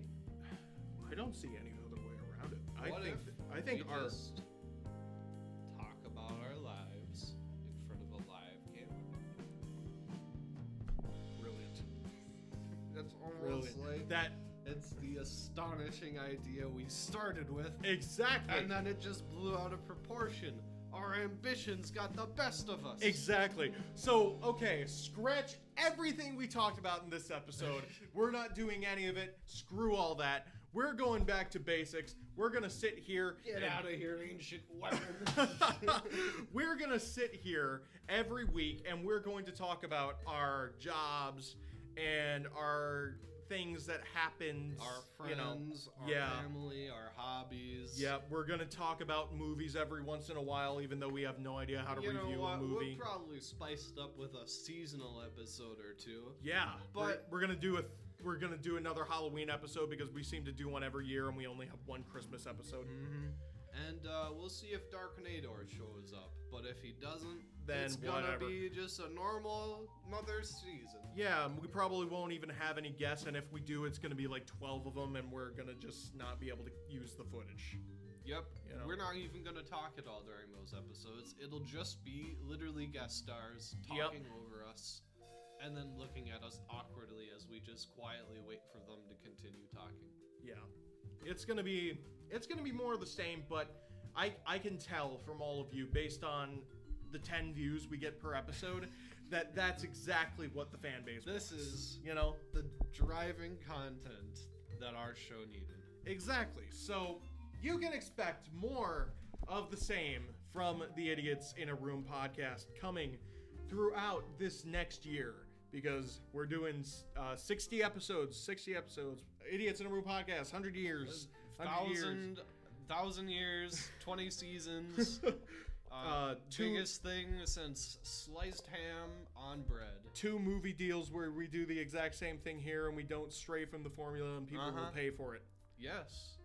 don't see any other way around it. I think we our just talk about our lives in front of a live camera. brilliant. That's almost like That it's the astonishing idea we started with, exactly. and then it just blew out of proportion. Our ambitions got the best of us. Exactly. So, okay, scratch everything we talked about in this episode. We're not doing any of it. Screw all that. We're going back to basics. We're going to sit here. Get out of here, ancient weapon. We're going to sit here every week and we're going to talk about our jobs and our things that happened. Our friends, our family, our hobbies. Yeah, we're going to talk about movies every once in a while, even though we have no idea how to review a movie. We'll probably spice it up with a seasonal episode or two. Yeah, but we're gonna do another Halloween episode because we seem to do one every year and we only have one Christmas episode. Mm-hmm. And we'll see if Darknador shows up. But if he doesn't, then it's gonna be just a normal another season. Yeah, we probably won't even have any guests, and if we do, it's gonna be like 12 of them, and we're gonna just not be able to use the footage. Yep. You know? We're not even gonna talk at all during those episodes. It'll just be literally guest stars talking over us, and then looking at us awkwardly as we just quietly wait for them to continue talking. Yeah, it's gonna be more of the same, but I can tell from all of you based on the 10 views we get per episode that that's exactly what the fan base wants. This is, the driving content that our show needed. Exactly. So you can expect more of the same from the Idiots in a Room podcast coming throughout this next year, because we're doing 60 episodes. Idiots in a Room podcast, 100 years. 1,000 years, 20 seasons. Biggest thing since sliced ham on bread. 2 movie deals where we do the exact same thing here and we don't stray from the formula and people will pay for it. Yes.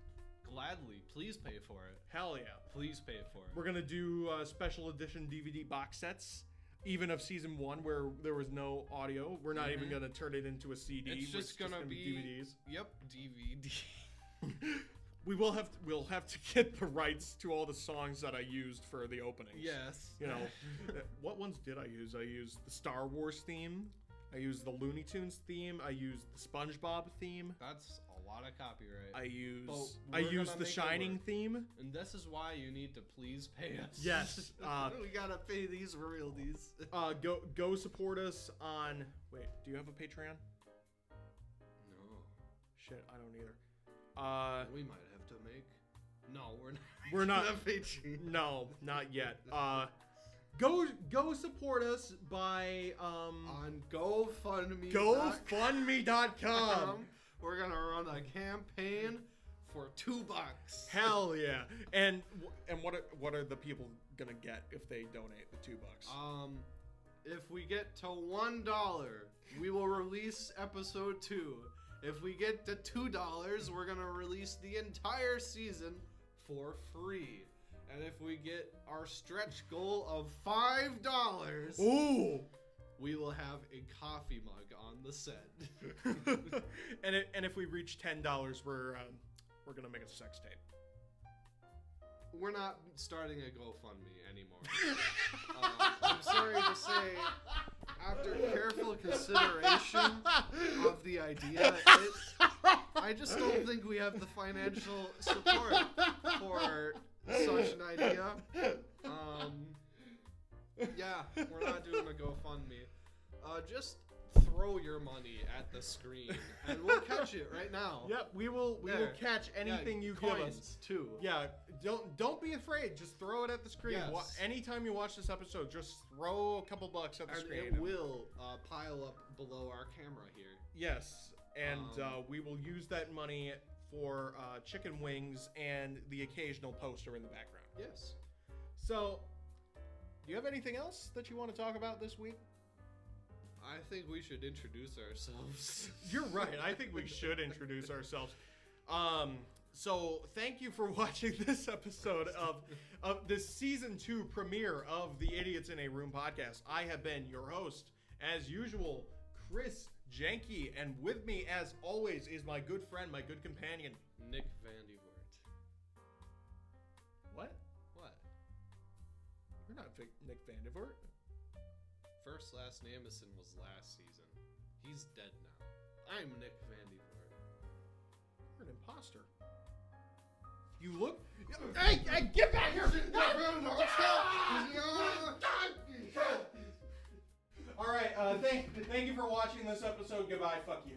Gladly. Please pay for it. Hell yeah. Please pay for it. We're going to do special edition DVD box sets, even of season 1 where there was no audio. We're not even going to turn it into a CD. It's just going to be DVDs. Yep, DVD. We'll have to get the rights to all the songs that I used for the openings. Yes. What ones did I use? I used the Star Wars theme. I used the Looney Tunes theme. I used the SpongeBob theme. That's a lot of copyright. I used the Shining theme. And this is why you need to please pay us. Yes. We gotta pay these royalties. Go support us on. Wait, do you have a Patreon? No. Shit, I don't either. We might have to make. No, we're not. We're not. Patreon. No, not yet. Go support us by on GoFundMe. GoFundMe.com. We're gonna run a campaign for $2. Hell yeah! And what are the people gonna get if they donate the $2? If we get to $1, we will release episode 2. If we get to $2, we're gonna release the entire season for free. And if we get our stretch goal of $5, ooh, we will have a coffee mug on the set. and if we reach $10, we're gonna make a sex tape. We're not starting a GoFundMe anymore. I'm sorry to say, after careful consideration of the idea, I just don't think we have the financial support for such an idea. Yeah, we're not doing a GoFundMe. Just throw your money at the screen, and we'll catch it right now. Yep, we will catch anything you give us. Coins too. Yeah, don't be afraid. Just throw it at the screen. Yes. Anytime you watch this episode, just throw a couple bucks at the And screen. it will pile up below our camera here. Yes, and we will use that money for chicken wings and the occasional poster in the background. Yes. So, do you have anything else that you want to talk about this week? I think we should introduce ourselves. You're right. I think we should introduce ourselves. So thank you for watching this episode of this season 2 premiere of the Idiots in a Room podcast. I have been your host, as usual, Chris Janke, and with me, as always, is my good friend, my good companion, Nick Vandyvoort. What? What? You're not Nick Vandyvoort. First last Amison was last season. He's dead now. I'm Nick Vandyvoort. You're an imposter. You look. Hey, get back here! All right. Thank you for watching this episode. Goodbye. Fuck you.